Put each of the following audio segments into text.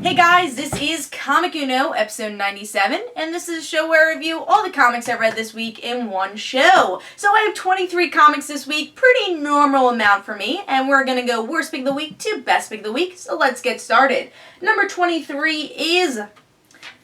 Hey guys, this is Comic Uno, episode 97, and this is a show where I review all the comics I read this week in one show. So I have 23 comics this week, pretty normal amount for me, and we're gonna go worst pick of the week to best pick of the week, so let's get started. Number 23 is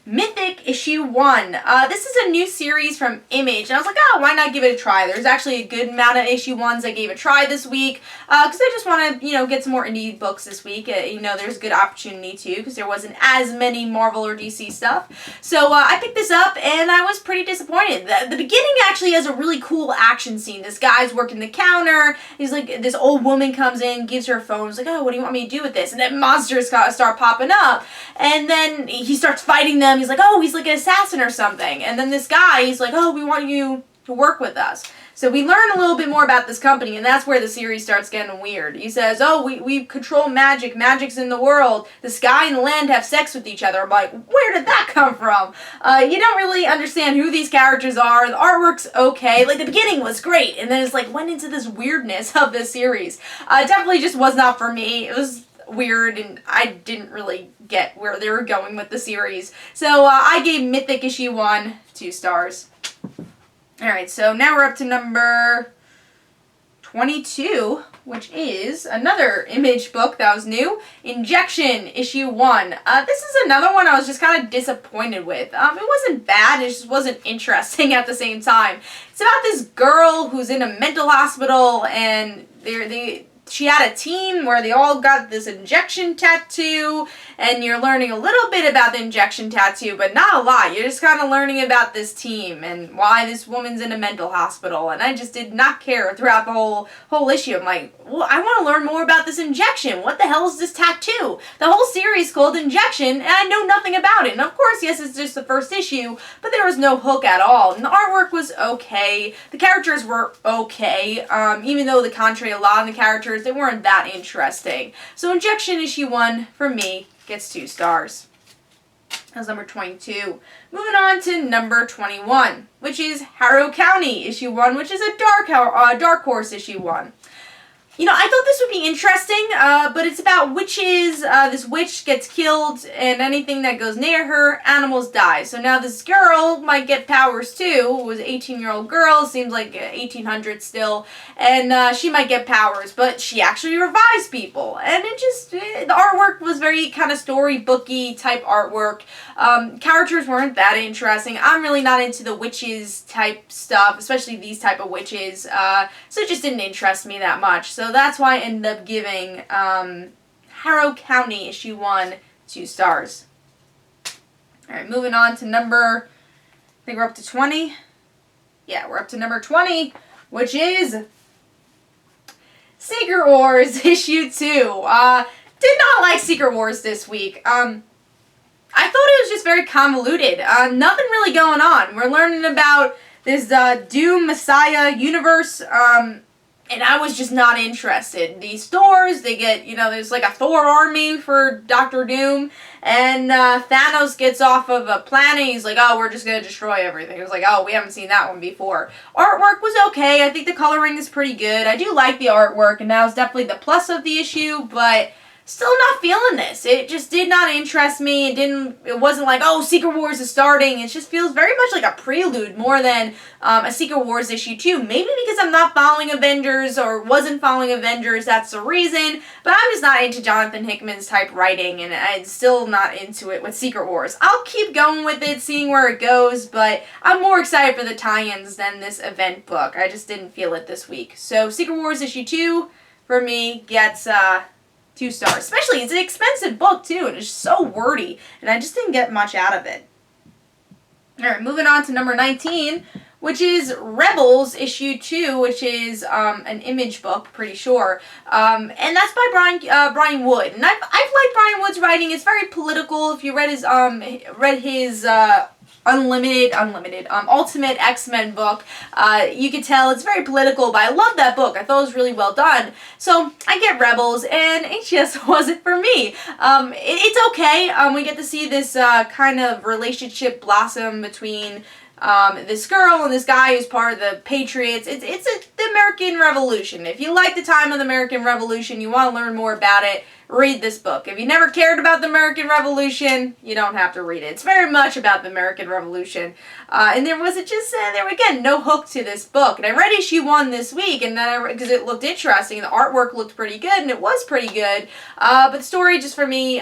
Mythic issue 1. This is a new series from Image, and I was like, oh, why not give it a try? There's actually a good amount of issue 1s I gave a try this week, because I just want to, get some more indie books this week. There's a good opportunity too, because there wasn't as many Marvel or DC stuff. So I picked this up, and I was pretty disappointed. The beginning actually has a really cool action scene. This guy's working the counter. He's like, this old woman comes in, gives her a phone. He's like, oh, what do you want me to do with this? And then monsters start popping up, and then he starts fighting them. He's like, oh, he's like an assassin or something. And then this guy, he's like, oh, we want you to work with us. So we learn a little bit more about this company, and that's where the series starts getting weird. He says, oh, we control magic. Magic's in the world. The sky and the land have sex with each other. I'm like, where did that come from? You don't really understand who these characters are. The artwork's okay. Like, the beginning was great, and then it's like went into this weirdness of this series. Definitely just was not for me. It was weird, and I didn't really get where they were going with the series. So I gave Mythic issue 1 2 stars. Alright, so now we're up to number 22, which is another Image book that was new, Injection issue 1. This is another one I was just kind of disappointed with. It wasn't bad, it just wasn't interesting at the same time. It's about this girl who's in a mental hospital, and she had a team where they all got this injection tattoo, and you're learning a little bit about the injection tattoo, but not a lot. You're just kind of learning about this team and why this woman's in a mental hospital, and I just did not care throughout the whole issue. I'm like, well, I want to learn more about this injection. What the hell is this tattoo? The whole series called Injection, and I know nothing about it. And of course, yes, it's just the first issue, but there was no hook at all. And the artwork was okay. The characters were okay, even though the contrary a lot of the characters, they weren't that interesting. So Injection issue 1 for me gets 2 stars. That's number 22. Moving on to number 21, which is Hallow County issue 1, which is a Dark Horse issue 1. I thought this would be interesting, but it's about witches. This witch gets killed, and anything that goes near her, animals die. So now this girl might get powers too. It was an 18-year-old girl, seems like 1800 still, and she might get powers, but she actually revives people. And the artwork was very kind of storybooky type artwork. Characters weren't that interesting. I'm really not into the witches type stuff, especially these type of witches, so it just didn't interest me that much. So that's why I ended up giving Hallow County issue 1 2 stars. Alright, moving on to number, I think we're up to 20. Yeah, we're up to number 20, which is Secret Wars issue 2. Did not like Secret Wars this week. I thought it was just very convoluted. Nothing really going on. We're learning about this Doom Messiah universe, and I was just not interested. These Thors, they get, there's like a Thor army for Dr. Doom, and Thanos gets off of a planet. He's like, oh, we're just going to destroy everything. It was like, oh, we haven't seen that one before. Artwork was okay. I think the coloring is pretty good. I do like the artwork, and that was definitely the plus of the issue, but still not feeling this. It just did not interest me. It wasn't like, oh, Secret Wars is starting. It just feels very much like a prelude more than a Secret Wars issue 2. Maybe because I'm not following Avengers or wasn't following Avengers, that's the reason. But I'm just not into Jonathan Hickman's type writing, and I'm still not into it with Secret Wars. I'll keep going with it, seeing where it goes, but I'm more excited for the tie-ins than this event book. I just didn't feel it this week. So Secret Wars issue 2 for me gets 2 stars. Especially, it's an expensive book too, and it's so wordy, and I just didn't get much out of it. Alright, moving on to number 19, which is Rebels issue 2, which is an Image book, pretty sure. And that's by Brian Wood. And I've liked Brian Wood's writing. It's very political. If you read his Ultimate X-Men book, you could tell it's very political, but I love that book. I thought it was really well done. So I get Rebels, and it just wasn't for me. It's okay. We get to see this kind of relationship blossom between this girl and this guy who's part of the Patriots. It's the American Revolution. If you like the time of the American Revolution, you want to learn more about it, read this book. If you never cared about the American Revolution, you don't have to read it. It's very much about the American Revolution. And there was again, no hook to this book. And I read issue 1 this week, and then because it looked interesting, the artwork looked pretty good, and it was pretty good. But the story, just for me,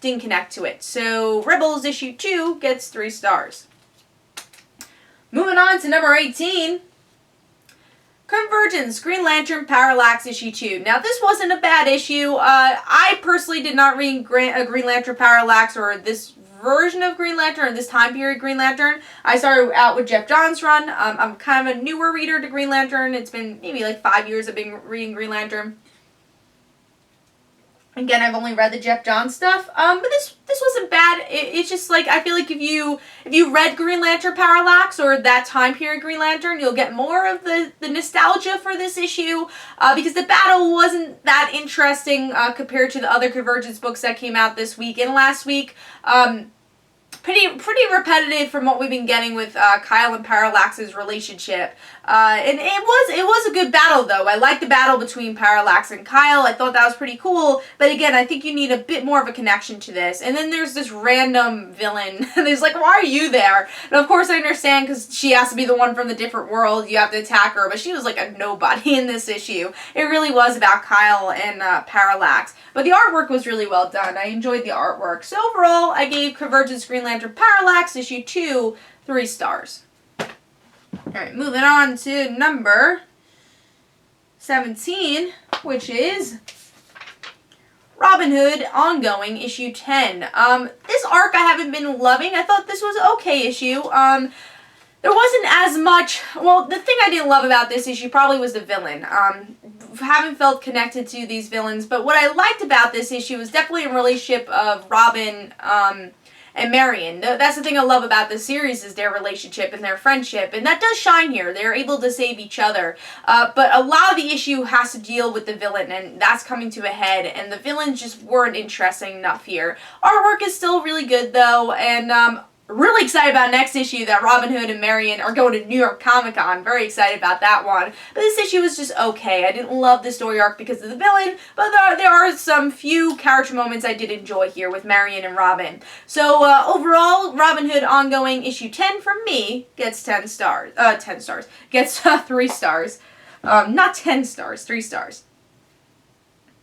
didn't connect to it. So Rebels issue 2 gets 3 stars. Moving on to number 18. Convergence, Green Lantern, Parallax, issue 2. Now, this wasn't a bad issue. I personally did not read Green Lantern Parallax, or this version of Green Lantern, or this time period Green Lantern. I started out with Jeff Johns' run. I'm kind of a newer reader to Green Lantern. It's been maybe like 5 years I've been reading Green Lantern. Again, I've only read the Jeff Johns stuff, but this wasn't bad. It's just like, I feel like if you read Green Lantern Parallax, or that time period Green Lantern, you'll get more of the nostalgia for this issue, because the battle wasn't that interesting compared to the other Convergence books that came out this week and last week. Pretty repetitive from what we've been getting with Kyle and Parallax's relationship. And it was a good battle, though. I liked the battle between Parallax and Kyle. I thought that was pretty cool. But again, I think you need a bit more of a connection to this. And then there's this random villain. And he's like, why are you there? And of course I understand, because she has to be the one from the different world. You have to attack her. But she was like a nobody in this issue. It really was about Kyle and Parallax. But the artwork was really well done. I enjoyed the artwork. So overall, I gave Convergence Green Lantern Parallax issue 2 3 stars. Alright, moving on to number 17, which is Robin Hood Ongoing issue 10. This arc I haven't been loving. I thought this was an okay issue. There wasn't as much, well, the thing I didn't love about this issue probably was the villain. Haven't felt connected to these villains, but what I liked about this issue was definitely a relationship of Robyn and Marion. That's the thing I love about this series, is their relationship and their friendship, and that does shine here. They're able to save each other, but a lot of the issue has to deal with the villain, and that's coming to a head, and the villains just weren't interesting enough here. Artwork is still really good, though, and really excited about next issue that Robin Hood and Marion are going to New York Comic Con. Very excited about that one. But this issue was just okay. I didn't love the story arc because of the villain, but there are some few character moments I did enjoy here with Marion and Robyn. So overall, Robin Hood Ongoing issue 10 from me gets 10 stars. 10 stars. Gets 3 stars. Not 10 stars, 3 stars.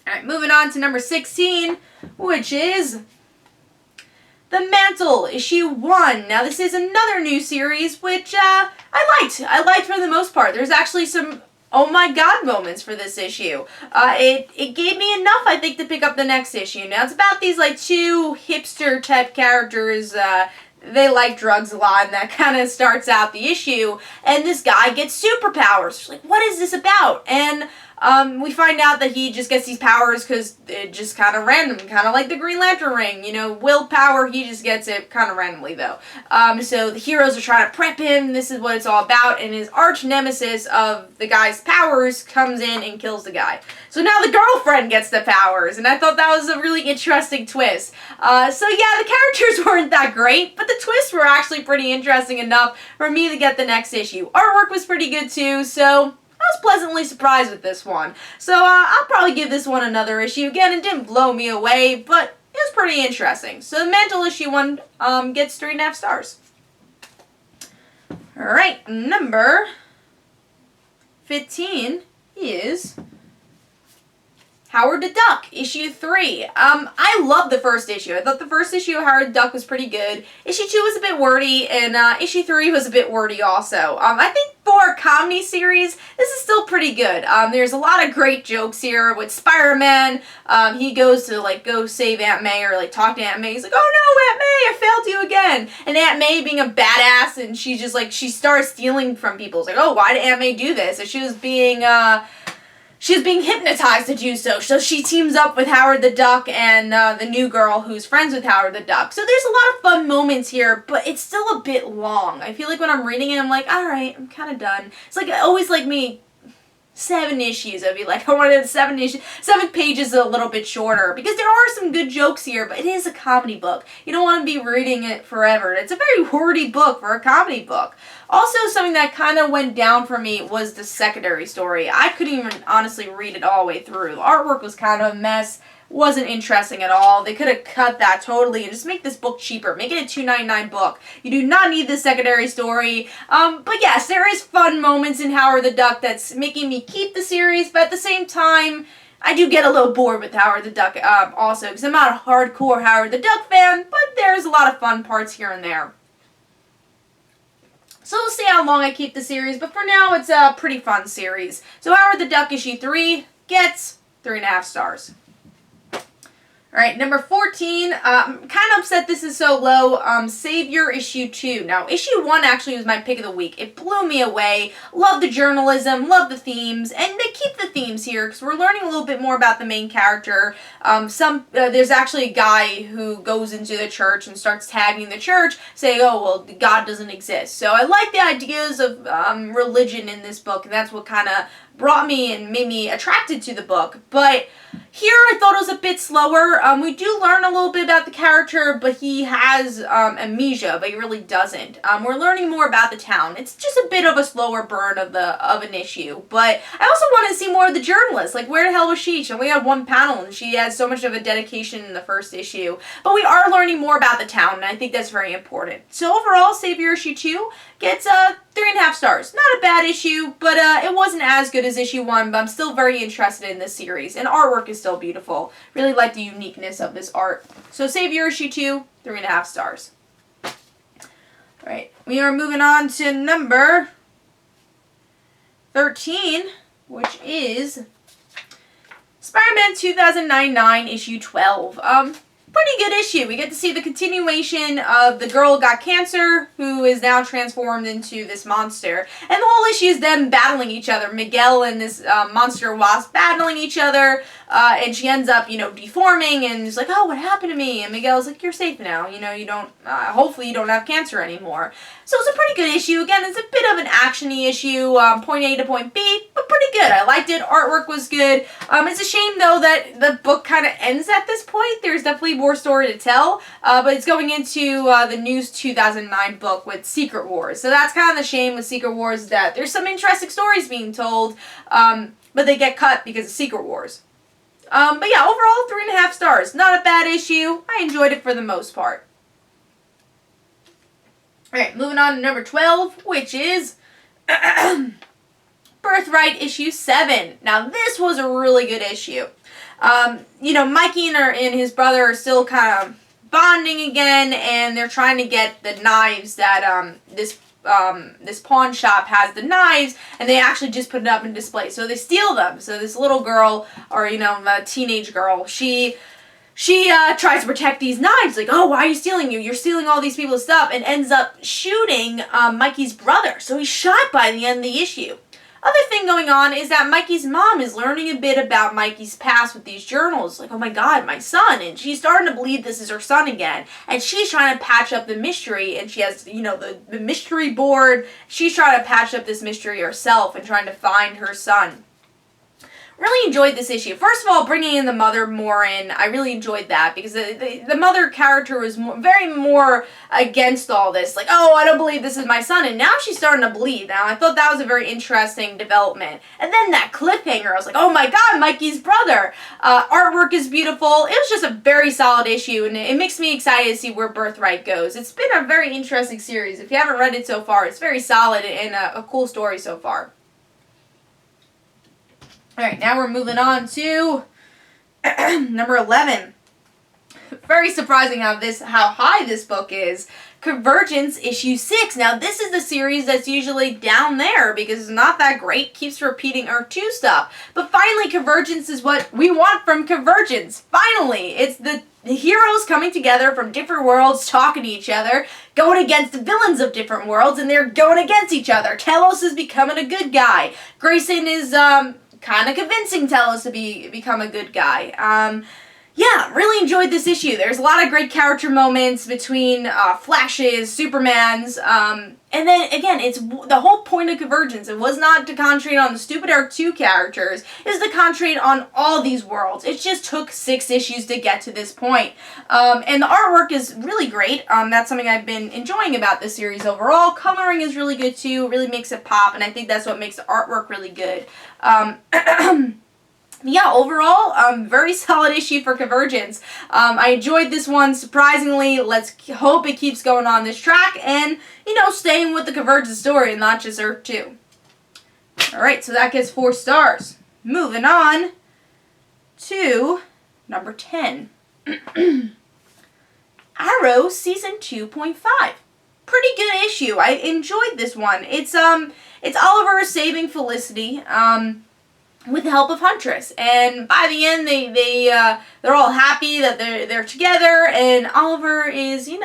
Alright, moving on to number 16, which is The Mantle, issue 1. Now, this is another new series, which I liked. I liked for the most part. There's actually some oh my god moments for this issue. It gave me enough, I think, to pick up the next issue. Now, it's about these, like, 2 hipster-type characters. They like drugs a lot, and that kind of starts out the issue. And this guy gets superpowers. Like, what is this about? And we find out that he just gets these powers because it just kind of random, kind of like the Green Lantern ring, you know, willpower, he just gets it kind of randomly, though. So the heroes are trying to prep him, this is what it's all about, and his arch nemesis of the guy's powers comes in and kills the guy. So now the girlfriend gets the powers, and I thought that was a really interesting twist. So yeah, the characters weren't that great, but the twists were actually pretty interesting enough for me to get the next issue. Artwork was pretty good, too, so I was pleasantly surprised with this one. So I'll probably give this one another issue. Again, it didn't blow me away, but it was pretty interesting. So the Mantle issue 1 gets 3.5 stars. Alright, number 15 is Howard the Duck, issue 3. I loved the first issue. I thought the first issue of Howard the Duck was pretty good. Issue 2 was a bit wordy, and issue 3 was a bit wordy also. I think for a comedy series, this is still pretty good. There's a lot of great jokes here with Spider-Man. He goes to, like, go save Aunt May, or, like, talk to Aunt May. He's like, oh no, Aunt May, I failed you again. And Aunt May being a badass, and she just, like, she starts stealing from people. It's like, oh, why did Aunt May do this? And she was being hypnotized to do so. So she teams up with Howard the Duck and the new girl who's friends with Howard the Duck. So there's a lot of fun moments here, but it's still a bit long. I feel like when I'm reading it, I'm like, alright, I'm kind of done. It's like, always like me, 7 issues. I'd be like, I wanted 7 pages a little bit shorter, because there are some good jokes here, but it is a comedy book. You don't want to be reading it forever. It's a very wordy book for a comedy book. Also, something that kind of went down for me was the secondary story. I couldn't even honestly read it all the way through. The artwork was kind of a mess. wasn't interesting at all. They could have cut that totally and just make this book cheaper. Make it a $2.99 book. You do not need this secondary story. But yes, there is fun moments in Howard the Duck that's making me keep the series, but at the same time, I do get a little bored with Howard the Duck also, because I'm not a hardcore Howard the Duck fan, but there's a lot of fun parts here and there. So we'll see how long I keep the series, but for now it's a pretty fun series. So Howard the Duck issue 3 gets 3.5 stars. Alright, number 14, I'm kind of upset this is so low, Savior issue 2. Now, issue 1 actually was my pick of the week. It blew me away. Love the journalism, love the themes, and they keep the themes here because we're learning a little bit more about the main character. There's actually a guy who goes into the church and starts tagging the church, saying, oh, well, God doesn't exist. So I like the ideas of religion in this book, and that's what kind of brought me and made me attracted to the book. But here I thought it was a bit slower. We do learn a little bit about the character, but he has amnesia, but he really doesn't. We're learning more about the town. It's just a bit of a slower burn of an issue. But I also wanted to see more of the journalist. Like, where the hell was she? She only had one panel, and she had so much of a dedication in the first issue. But we are learning more about the town, and I think that's very important. So overall, Savior issue 2 gets 3.5 stars. Not a bad issue, but it wasn't as good as issue 1, but I'm still very interested in this series. And artwork is still beautiful. Really like the uniqueness of this art. So Savior issue 2, 3.5 stars. Alright, we are moving on to number 13, which is Spider-Man 2009 issue 12. Pretty good issue. We get to see the continuation of the girl who got cancer, who is now transformed into this monster. And the whole issue is them battling each other. Miguel and this monster wasp battling each other. And she ends up, deforming and is like, oh, what happened to me? And Miguel's like, you're safe now. You don't, hopefully you don't have cancer anymore. So it's a pretty good issue. Again, it's a bit of an action-y issue, point A to point B, but pretty good. I liked it. Artwork was good. It's a shame, though, that the book kind of ends at this point. There's definitely more story to tell, but it's going into the News 2009 book with Secret Wars. So that's kind of the shame with Secret Wars, that there's some interesting stories being told, but they get cut because of Secret Wars. But yeah, overall, 3.5 stars. Not a bad issue. I enjoyed it for the most part. Alright, moving on to number 12, which is Birthright issue 7. Now, this was a really good issue. Mikey and his brother are still kind of bonding again, and they're trying to get the knives that this pawn shop has, the knives, and they actually just put it up in display. So they steal them. So this little girl, or a teenage girl, she tries to protect these knives. Like, oh, why are you stealing? You're stealing all these people's stuff, and ends up shooting Mikey's brother. So he's shot by the end of the issue. Other thing going on is that Mikey's mom is learning a bit about Mikey's past with these journals. Like, oh my god, my son. And she's starting to believe this is her son again. And she's trying to patch up the mystery. And she has, the mystery board. She's trying to patch up this mystery herself and trying to find her son. Really enjoyed this issue. First of all, bringing in the mother more in, I really enjoyed that because the mother character was very more against all this. Like, oh, I don't believe this is my son, and now she's starting to believe. Now, I thought that was a very interesting development. And then that cliffhanger, I was like, oh my god, Mikey's brother. Artwork is beautiful. It was just a very solid issue, and it makes me excited to see where Birthright goes. It's been a very interesting series. If you haven't read it so far, it's very solid and a cool story so far. Alright, now we're moving on to number 11. Very surprising how high this book is. Convergence issue 6. Now this is the series that's usually down there because it's not that great, keeps repeating Earth 2 stuff. But finally, Convergence is what we want from Convergence. Finally, it's the heroes coming together from different worlds, talking to each other, going against the villains of different worlds, and they're going against each other. Telos is becoming a good guy. Grayson is kind of convincing Telos to become a good guy. Yeah, really enjoyed this issue. There's a lot of great character moments between Flashes, Supermans, and then, again, it's the whole point of Convergence. It was not to concentrate on the stupid Earth 2 characters. It's to concentrate on all these worlds. It just took 6 issues to get to this point. And the artwork is really great. That's something I've been enjoying about this series overall. Coloring is really good, too. It really makes it pop, and I think that's what makes the artwork really good. Yeah, overall, very solid issue for Convergence. I enjoyed this one, surprisingly. Let's hope it keeps going on this track and, staying with the Convergence story and not just Earth 2. Alright, so that gets 4 stars. Moving on to number 10. Arrow Season 2.5. Pretty good issue. I enjoyed this one. It's Oliver saving Felicity, with the help of Huntress, and by the end they're all happy that they're together, and Oliver is he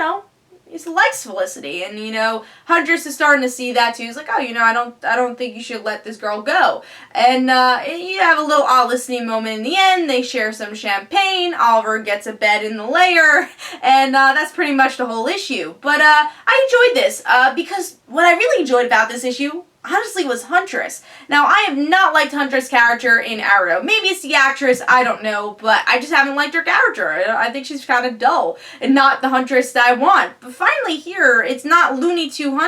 likes Felicity, and Huntress is starting to see that too. He's like, oh, I don't think you should let this girl go, and you have a little listening moment in the end. They share some champagne. Oliver gets a bed in the lair, and that's pretty much the whole issue. But I enjoyed this because what I really enjoyed about this issue, honestly, was Huntress. Now, I have not liked Huntress' character in Arrow. Maybe it's the actress, I don't know, but I just haven't liked her character. I think she's kind of dull and not the Huntress that I want. But finally here, it's not Looney Tune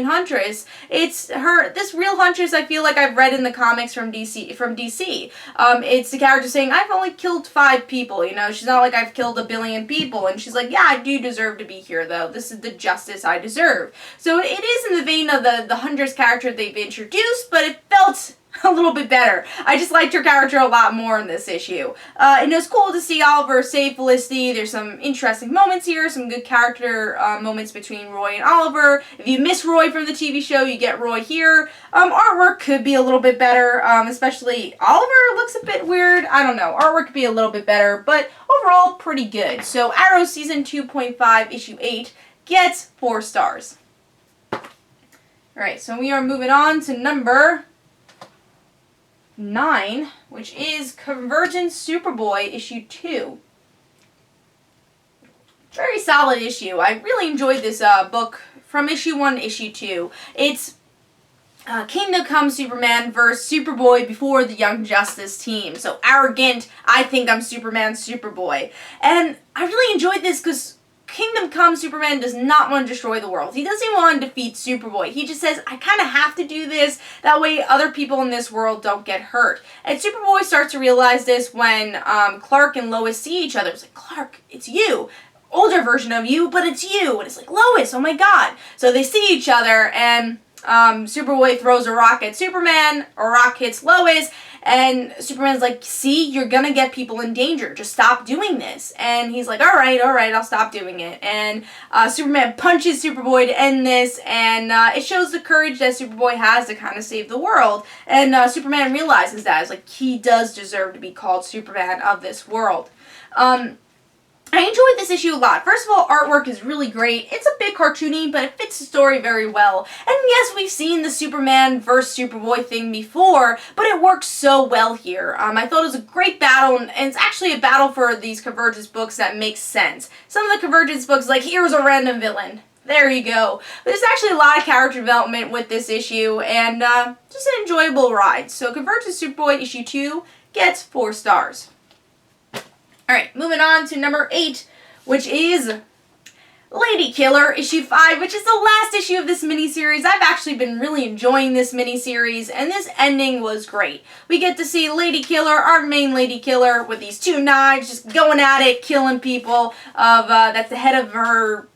Huntress. It's this real Huntress I feel like I've read in the comics from DC. It's the character saying, I've only killed 5 people, She's not like I've killed 1 billion people. And she's like, yeah, I do deserve to be here, though. This is the justice I deserve. So it is in the vein of the Huntress character they've introduced, but it felt a little bit better. I just liked her character a lot more in this issue. And it was cool to see Oliver save Felicity. There's some interesting moments here, some good character moments between Roy and Oliver. If you miss Roy from the TV show, you get Roy here. Artwork could be a little bit better, especially Oliver looks a bit weird. I don't know. Artwork could be a little bit better, but overall, pretty good. So Arrow Season 2.5, Issue 8 gets 4 stars. Alright, so we are moving on to number 9, which is Convergence Superboy, Issue 2. Very solid issue. I really enjoyed this book from Issue 1 to Issue 2. It's Kingdom Come Superman versus Superboy before the Young Justice team. So arrogant, I think I'm Superman, Superboy. And I really enjoyed this because Kingdom Come Superman does not want to destroy the world. He doesn't want to defeat Superboy. He just says, I kind of have to do this. That way other people in this world don't get hurt. And Superboy starts to realize this when Clark and Lois see each other. It's like, Clark, it's you. Older version of you, but it's you. And it's like, Lois, oh my god. So they see each other, and Superboy throws a rock at Superman. A rock hits Lois. And Superman's like, see, you're gonna get people in danger. Just stop doing this. And he's like, alright, I'll stop doing it. And Superman punches Superboy to end this. And it shows the courage that Superboy has to kind of save the world. And Superman realizes that. It's like, he does deserve to be called Superman of this world. I enjoyed this issue a lot. First of all, artwork is really great. It's a bit cartoony, but it fits the story very well. And yes, we've seen the Superman versus Superboy thing before, but it works so well here. I thought it was a great battle, and it's actually a battle for these Convergence books that makes sense. Some of the Convergence books, like, here's a random villain. There you go. But there's actually a lot of character development with this issue, and just an enjoyable ride. So Convergence Superboy issue 2 gets 4 stars. Alright, moving on to number 8, which is Lady Killer, issue 5, which is the last issue of this miniseries. I've actually been really enjoying this miniseries, and this ending was great. We get to see Lady Killer, our main Lady Killer, with these 2 knives, just going at it, killing people. That's the head of her,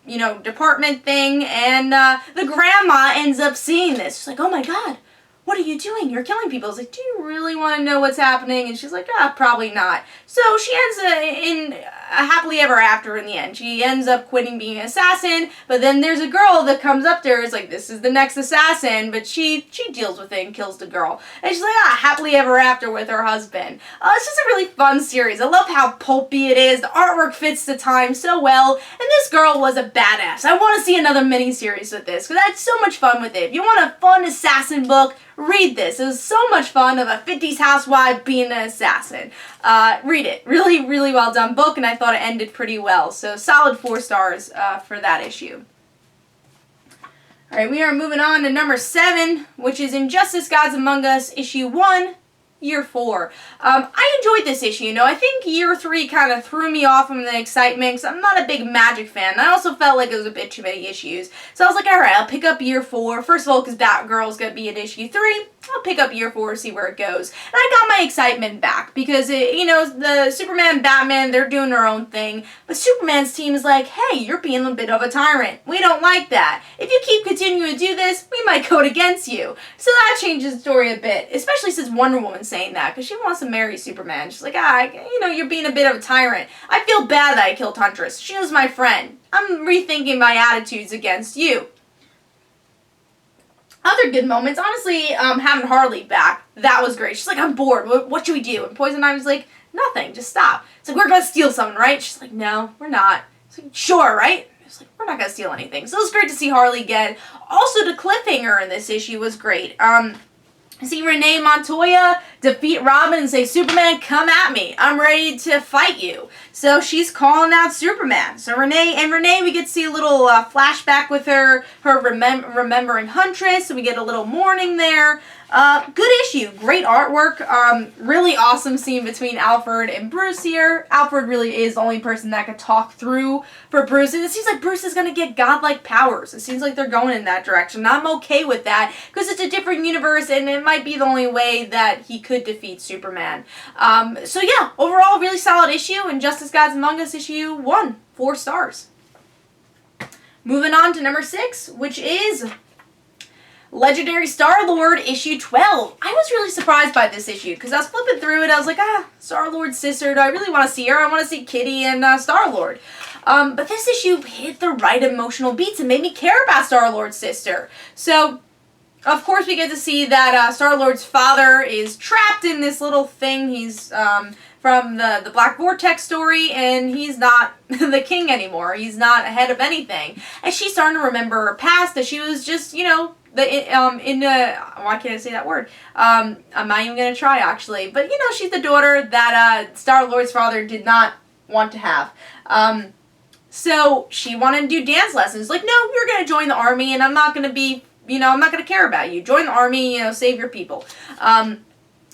department thing, and the grandma ends up seeing this. She's like, oh my god, what are you doing? You're killing people. It's like, do you really want to know what's happening? And she's like, probably not. So she ends in a happily ever after in the end. She ends up quitting being an assassin, but then there's a girl that comes up to her. It's like, this is the next assassin, but she deals with it and kills the girl. And she's like, happily ever after with her husband. It's just a really fun series. I love how pulpy it is. The artwork fits the time so well, and this girl was a badass. I want to see another miniseries with this, because I had so much fun with it. If you want a fun assassin book, read this. It was so much fun of a 50s housewife being an assassin. Read it. Really, really well done book, and I thought it ended pretty well. So solid 4 stars for that issue. Alright, we are moving on to number 7, which is Injustice Gods Among Us, issue 1, year 4. I enjoyed this issue. You know, I think year 3 kind of threw me off from the excitement because I'm not a big Magic fan. I also felt like it was a bit too many issues. So I was like, alright, I'll pick up year 4. First of all, because Batgirl's going to be in issue 3. I'll pick up year 4, see where it goes. And I got my excitement back because, you know, the Superman, Batman, they're doing their own thing. But Superman's team is like, hey, you're being a bit of a tyrant. We don't like that. If you keep continuing to do this, we might code against you. So that changes the story a bit, especially since Wonder Woman's saying that because she wants to marry Superman. She's like, you know, you're being a bit of a tyrant. I feel bad that I killed Huntress. She was my friend. I'm rethinking my attitudes against you. Other good moments, honestly, having Harley back, that was great. She's like, I'm bored. What should we do? And Poison Ivy's like, nothing. Just stop. It's like, we're going to steal something, right? She's like, no, we're not. It's like, sure, right? It's like, we're not going to steal anything. So it was great to see Harley again. Also, the cliffhanger in this issue was great. See Renee Montoya defeat Robyn and say, Superman, come at me. I'm ready to fight you. So she's calling out Superman. So Renee, we get to see a little flashback with her remembering Huntress. So we get a little mourning there. Good issue. Great artwork. Really awesome scene between Alfred and Bruce here. Alfred really is the only person that could talk through for Bruce. And it seems like Bruce is going to get godlike powers. It seems like they're going in that direction. I'm okay with that because it's a different universe and it might be the only way that he could defeat Superman. So yeah, overall, really solid issue. And Justice Gods Among Us issue 1, 4 stars. Moving on to number 6, which is Legendary Star-Lord issue 12. I was really surprised by this issue because I was flipping through it. I was like, Star-Lord's sister. Do I really want to see her? I want to see Kitty and Star-Lord. But this issue hit the right emotional beats and made me care about Star-Lord's sister. So, of course, we get to see that Star-Lord's father is trapped in this little thing. He's from the Black Vortex story, and he's not the king anymore. He's not ahead of anything. And she's starting to remember her past, that she was just, you know, why can't I say that word? I'm not even going to try, actually. But, you know, she's the daughter that Star-Lord's father did not want to have. So she wanted to do dance lessons. Like, no, you're going to join the army, and I'm not going to be, you know, I'm not going to care about you. Join the army, you know, save your people.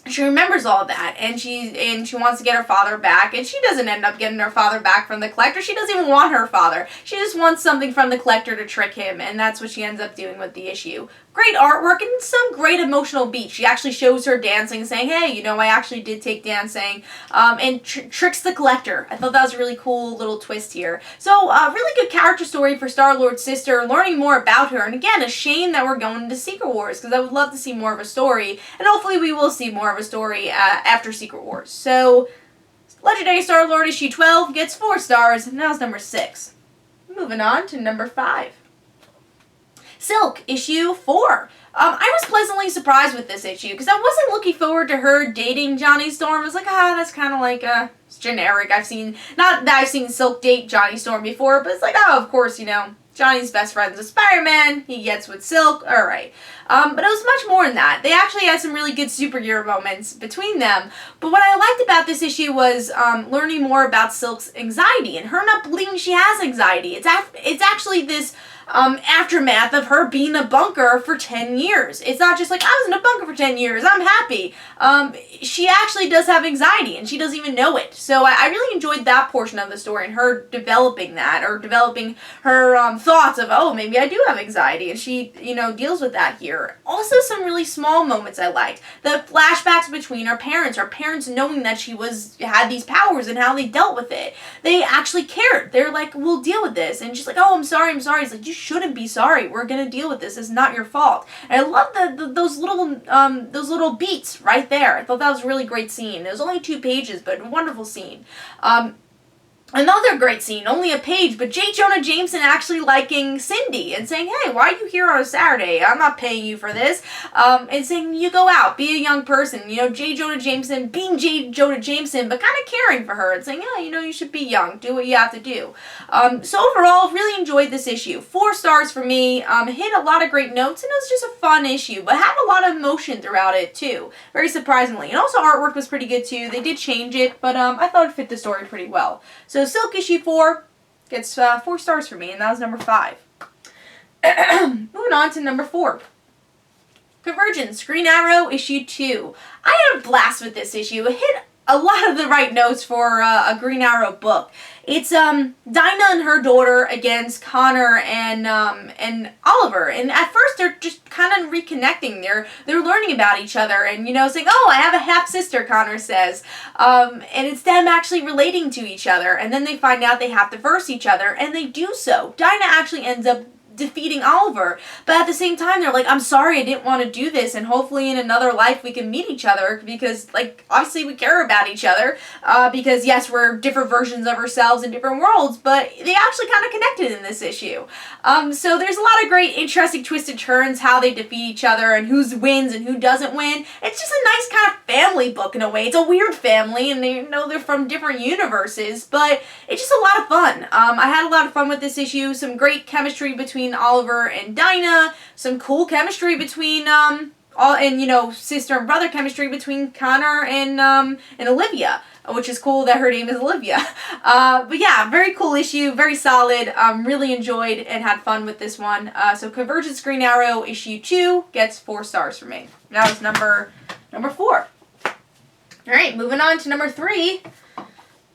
She remembers all of that, and she wants to get her father back, and she doesn't end up getting her father back from the Collector. She doesn't even want her father. She just wants something from the Collector to trick him, and that's what she ends up doing with the issue. Great artwork and some great emotional beats. She actually shows her dancing, saying, hey, you know, I actually did take dancing, and tricks the Collector. I thought that was a really cool little twist here. So, really good character story for Star-Lord's sister, learning more about her, and again, a shame that we're going into Secret Wars, because I would love to see more of a story, and hopefully we will see more of a story after Secret Wars. So, Legendary Star-Lord issue 12 gets 4 stars, and now it's number 6. Moving on to number 5. Silk, issue 4. I was pleasantly surprised with this issue because I wasn't looking forward to her dating Johnny Storm. I was like, that's kind of like, it's generic. Not that I've seen Silk date Johnny Storm before, but it's like, of course, you know, Johnny's best friend's with Spider-Man. He gets with Silk. Alright. But it was much more than that. They actually had some really good superhero moments between them. But what I liked about this issue was learning more about Silk's anxiety and her not believing she has anxiety. It's actually this aftermath of her being in a bunker for 10 years. It's not just like, I was in a bunker for 10 years, I'm happy. She actually does have anxiety, and she doesn't even know it. So I really enjoyed that portion of the story, and her developing that, or developing her thoughts of, oh, maybe I do have anxiety, and she, you know, deals with that here. Also, some really small moments I liked. The flashbacks between her parents knowing that she had these powers and how they dealt with it. They actually cared. They're like, we'll deal with this. And she's like, oh, I'm sorry. It's like, you shouldn't be sorry. We're gonna deal with this. It's not your fault. And I love those little beats right there. I thought that was a really great scene. It was only 2 pages, but a wonderful scene. Another great scene, only a page, but J. Jonah Jameson actually liking Cindy and saying, hey, why are you here on a Saturday? I'm not paying you for this. And saying, you go out, be a young person. You know, J. Jonah Jameson being J. Jonah Jameson, but kind of caring for her and saying, yeah, you know, you should be young. Do what you have to do. So overall, really enjoyed this issue. 4 stars for me. Hit a lot of great notes, and it was just a fun issue, but had a lot of emotion throughout it, too. Very surprisingly. And also artwork was pretty good, too. They did change it, but I thought it fit the story pretty well. So Silk issue 4 gets 4 stars for me, and that was number 5. Moving on to number 4. Convergence, Green Arrow, issue 2. I had a blast with this issue. It hit a lot of the right notes for a Green Arrow book. It's Dinah and her daughter against Connor and Oliver. And at first they're just kind of reconnecting. They're learning about each other and, you know, saying, oh, I have a half-sister, Connor says. And it's them actually relating to each other. And then they find out they have to verse each other, and they do so. Dinah actually ends up defeating Oliver, but at the same time they're like, I'm sorry, I didn't want to do this, and hopefully in another life we can meet each other, because like obviously we care about each other, because yes, we're different versions of ourselves in different worlds, but they actually kind of connected in this issue. So there's a lot of great interesting twisted turns how they defeat each other and who wins and who doesn't win. It's just a nice kind of family book in a way. It's a weird family, and they know they're from different universes, but it's just a lot of fun. I had a lot of fun with this issue. Some great chemistry between Oliver and Dinah, some cool chemistry between sister and brother chemistry between Connor and Olivia, which is cool that her name is Olivia. But yeah, very cool issue, very solid. Really enjoyed and had fun with this one. So Convergence Green Arrow issue 2 gets 4 stars from me. That was number 4. All right, moving on to number 3.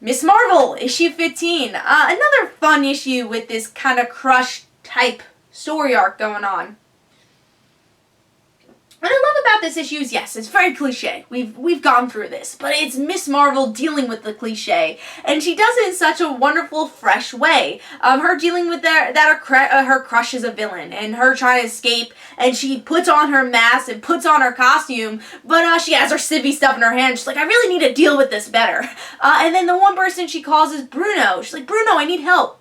Miss Marvel, issue 15. Another fun issue with this kind of crush type story arc going on. What I love about this issue is, yes, it's very cliche. We've gone through this, but it's Miss Marvel dealing with the cliche, and she does it in such a wonderful, fresh way. Her dealing with her crush is a villain, and her trying to escape, and she puts on her mask and puts on her costume, but she has her civvy stuff in her hand. She's like, I really need to deal with this better. And then the one person she calls is Bruno. She's like, Bruno, I need help.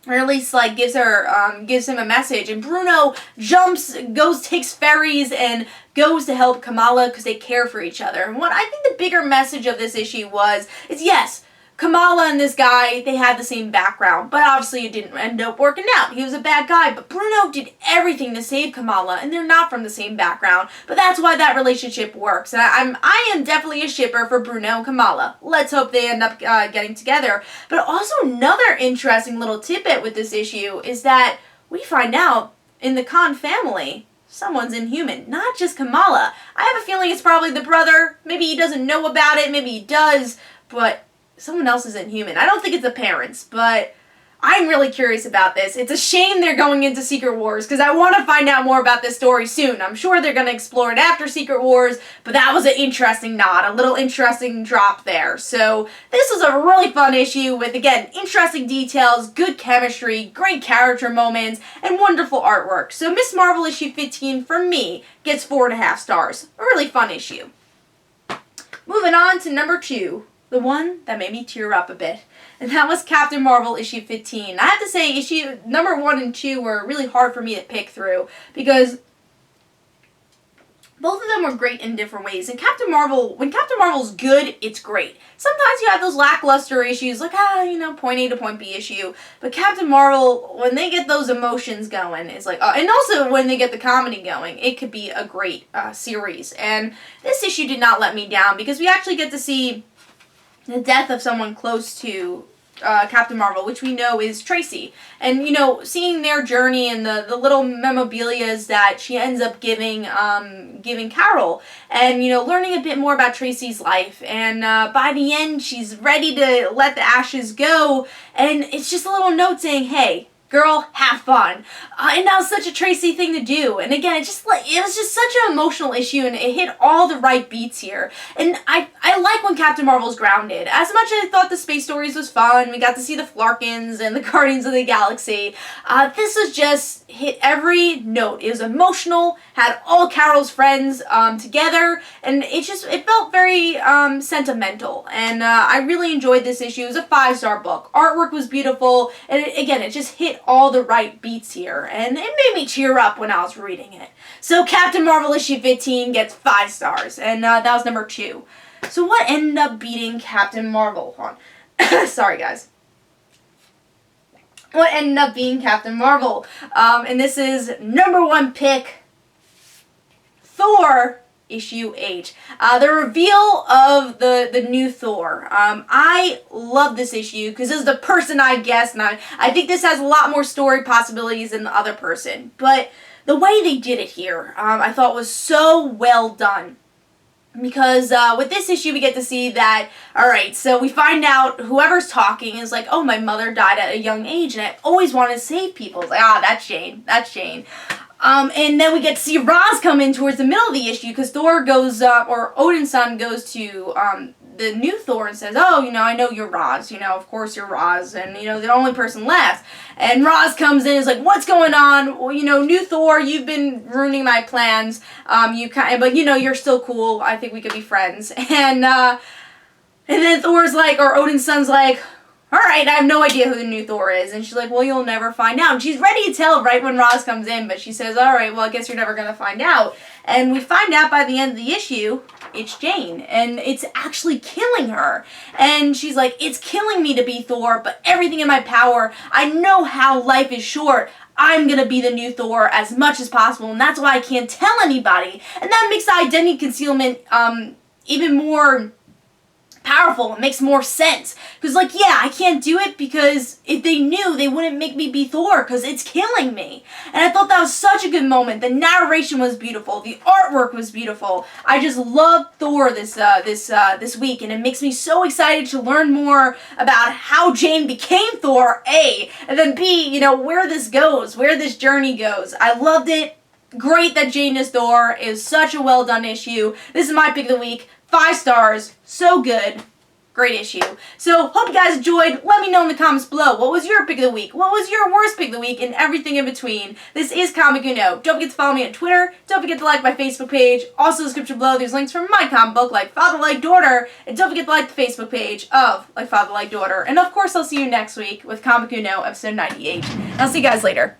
Or at least, like, gives him a message. And Bruno takes ferries and goes to help Kamala because they care for each other. And what I think the bigger message of this issue is yes, Kamala and this guy, they had the same background, but obviously it didn't end up working out. He was a bad guy, but Bruno did everything to save Kamala, and they're not from the same background, but that's why that relationship works. And I am definitely a shipper for Bruno and Kamala. Let's hope they end up getting together. But also another interesting little tidbit with this issue is that we find out in the Khan family, someone's inhuman, not just Kamala. I have a feeling it's probably the brother. Maybe he doesn't know about it, maybe he does, but someone else is inhuman. I don't think it's the parents, but I'm really curious about this. It's a shame they're going into Secret Wars, because I want to find out more about this story soon. I'm sure they're going to explore it after Secret Wars, but that was an interesting nod, a little interesting drop there. So this was a really fun issue with, again, interesting details, good chemistry, great character moments, and wonderful artwork. So Miss Marvel issue 15, for me, gets 4.5 stars. A really fun issue. Moving on to number 2. The one that made me tear up a bit. And that was Captain Marvel issue 15. I have to say, issue number 1 and 2 were really hard for me to pick through, because both of them were great in different ways. And when Captain Marvel's good, it's great. Sometimes you have those lackluster issues, like, point A to point B issue. But Captain Marvel, when they get those emotions going, it's like, and also when they get the comedy going, it could be a great series. And this issue did not let me down, because we actually get to see the death of someone close to Captain Marvel, which we know is Tracy. And, seeing their journey and the little memorabilias that she ends up giving Carol, and, learning a bit more about Tracy's life. And by the end, she's ready to let the ashes go, and it's just a little note saying, hey, girl, have fun. And that was such a Tracy thing to do. And again, it was just such an emotional issue, and it hit all the right beats here. And I like when Captain Marvel's grounded. As much as I thought the Space Stories was fun, we got to see the Flarkins and the Guardians of the Galaxy, this was just hit every note. It was emotional, had all Carol's friends together, and it felt very sentimental. And I really enjoyed this issue. It was a 5-star book. Artwork was beautiful, and it just hit all the right beats here, and it made me cheer up when I was reading it. So Captain Marvel issue 15 gets 5 stars, and that was number 2. So what ended up beating Captain Marvel? Sorry, guys. What ended up being Captain Marvel? And this is number 1 pick, Thor issue 8. The reveal of the new Thor. I love this issue because this is the person I guessed, and I think this has a lot more story possibilities than the other person. But the way they did it here, I thought was so well done. Because with this issue, we get to see that, alright, so we find out whoever's talking is like, oh, my mother died at a young age, and I always wanted to save people. It's like, that's Jane. That's Jane. And then we get to see Roz come in towards the middle of the issue, because Thor goes, or Odin's son goes to the new Thor and says, oh, I know you're Roz, of course you're Roz, and, the only person left. And Roz comes in and is like, what's going on? Well, new Thor, you've been ruining my plans, but, you're still cool, I think we could be friends. And then Thor's like, or Odin's son's like, alright, I have no idea who the new Thor is. And she's like, well, you'll never find out. And she's ready to tell right when Roz comes in, but she says, alright, well, I guess you're never going to find out. And we find out by the end of the issue, it's Jane. And it's actually killing her. And she's like, it's killing me to be Thor, but everything in my power, I know how life is short. I'm going to be the new Thor as much as possible, and that's why I can't tell anybody. And that makes the identity concealment even more powerful. It makes more sense. Because, yeah, I can't do it because if they knew, they wouldn't make me be Thor because it's killing me. And I thought that was such a good moment. The narration was beautiful. The artwork was beautiful. I just loved Thor this week, and it makes me so excited to learn more about how Jane became Thor, A, and then B, where this goes, where this journey goes. I loved it. Great that Jane is Thor. It was such a well done issue. This is my pick of the week. 5 stars. So good. Great issue. So, hope you guys enjoyed. Let me know in the comments below. What was your pick of the week? What was your worst pick of the week? And everything in between. This is Comic Uno. Don't forget to follow me on Twitter. Don't forget to like my Facebook page. Also, in the description below, there's links for my comic book, Like Father, Like Daughter. And don't forget to like the Facebook page of Like Father, Like Daughter. And of course, I'll see you next week with Comic Uno, episode 98. I'll see you guys later.